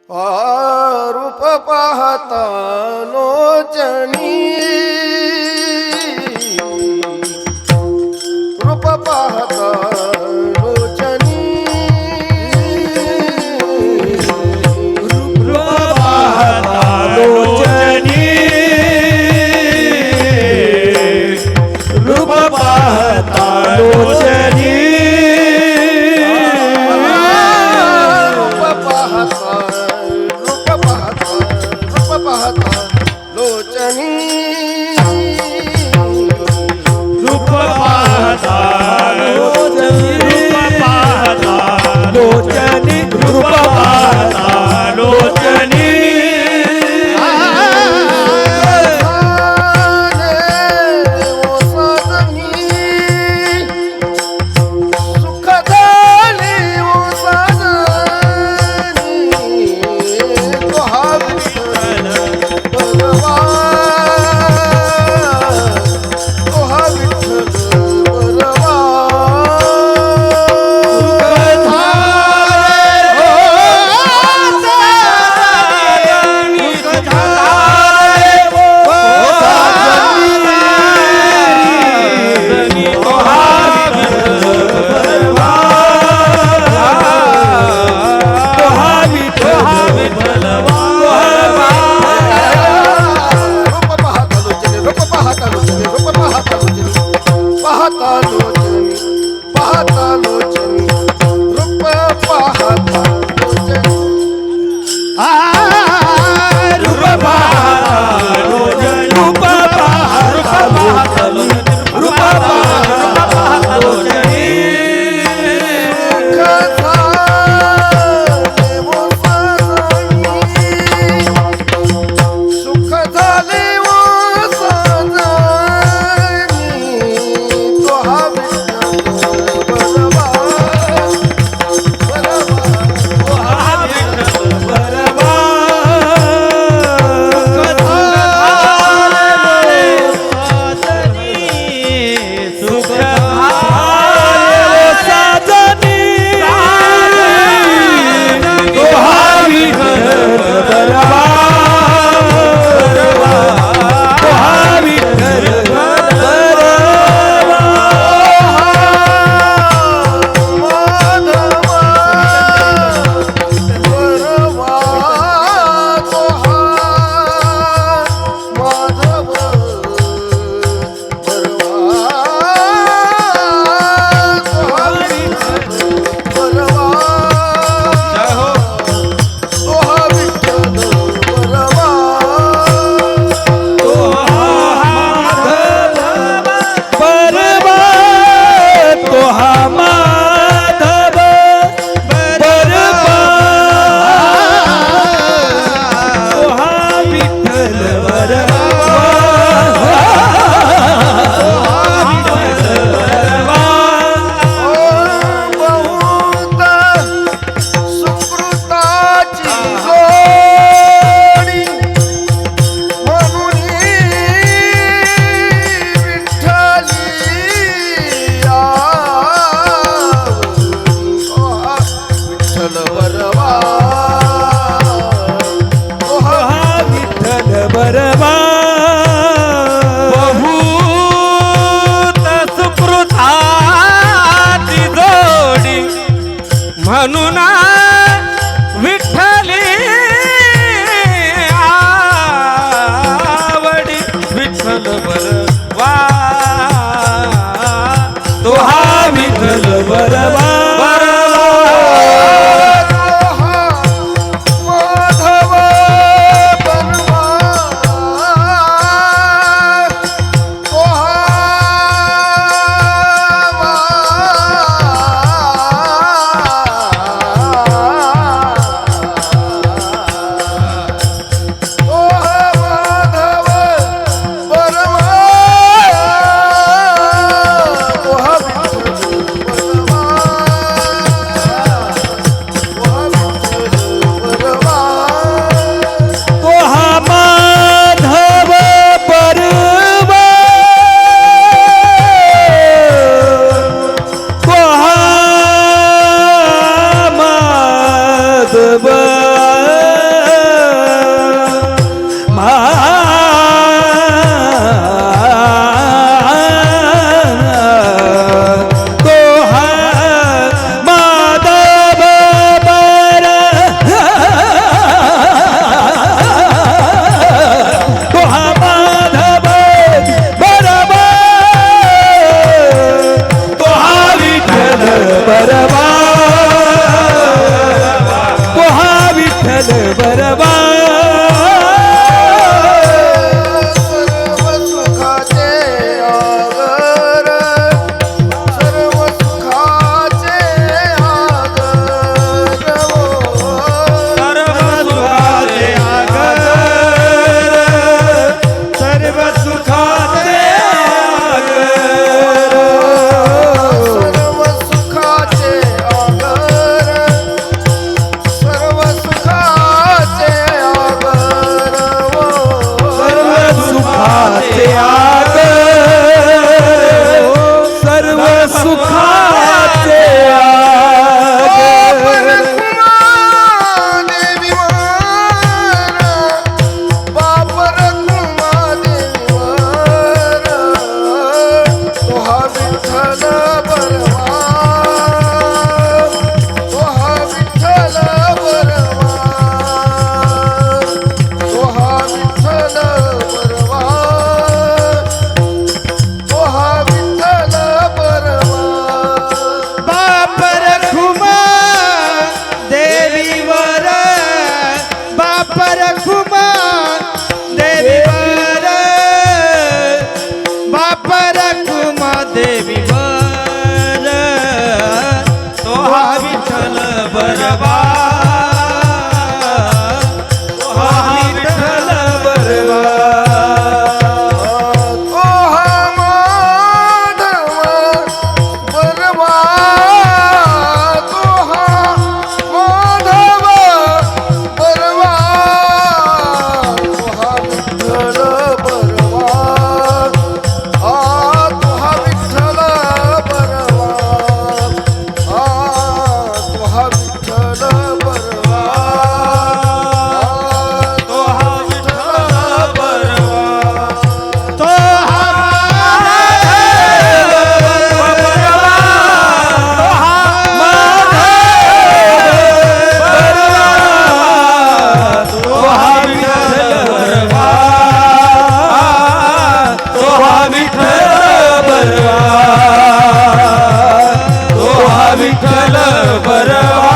रूप पाहता लोचनी रूप पाहता लोचनी रूप पाहता लोचनी रूप पाहता लोचनी लोचनी रूप पाहता लोचनी लोचनी रूप पाहता लोचनी सुख झाले ओ साजनी तो हा विठ्ठल बलवा तो हा विठ्ठल बलवा पाहता लोचनी रूप पाहता लोचनी रूप पाहता लोचनी रूप पाहता लोचनी रूप पाहता लोचनी सुख झाले ओ साजनी तो हा विठ्ठल बलवा म्हणून विठ्ठली आवडी विठ्ठल बरवा तो हा विठ्ठल बरवा विठ्ठल बरवा सर्व सुखाचे आगर सर्व सुखाचे आगर सर्व सुखाचे आगर सर्व सुखाचे आगर सर्व सुखाचे आगर सर्व सुखाचे आगर सर्व सुखाचे आगर सर्व सुखाचे आगर बापर देवीवर तो हा विठ्ठल बरवा तो हा विठ्ठल बरवा तो हा विठ्ठल बरवा तो हा विठ्ठल बरवा बाप रखुमा देवीवर बाप रखुमा देवीवर बाप रखुमा देवीवर तो हा विठ्ठल बरवा तो हा विठ्ठल बरवा तो हा माधव बरवा तो हा माधव बरवा तो हा विठ्ठल बरवा तो हा विठ्ठल बरवा तो हा विठ्ठल बरवा तो हा विठ्ठल बरवा तो हा विठ्ठल बरवा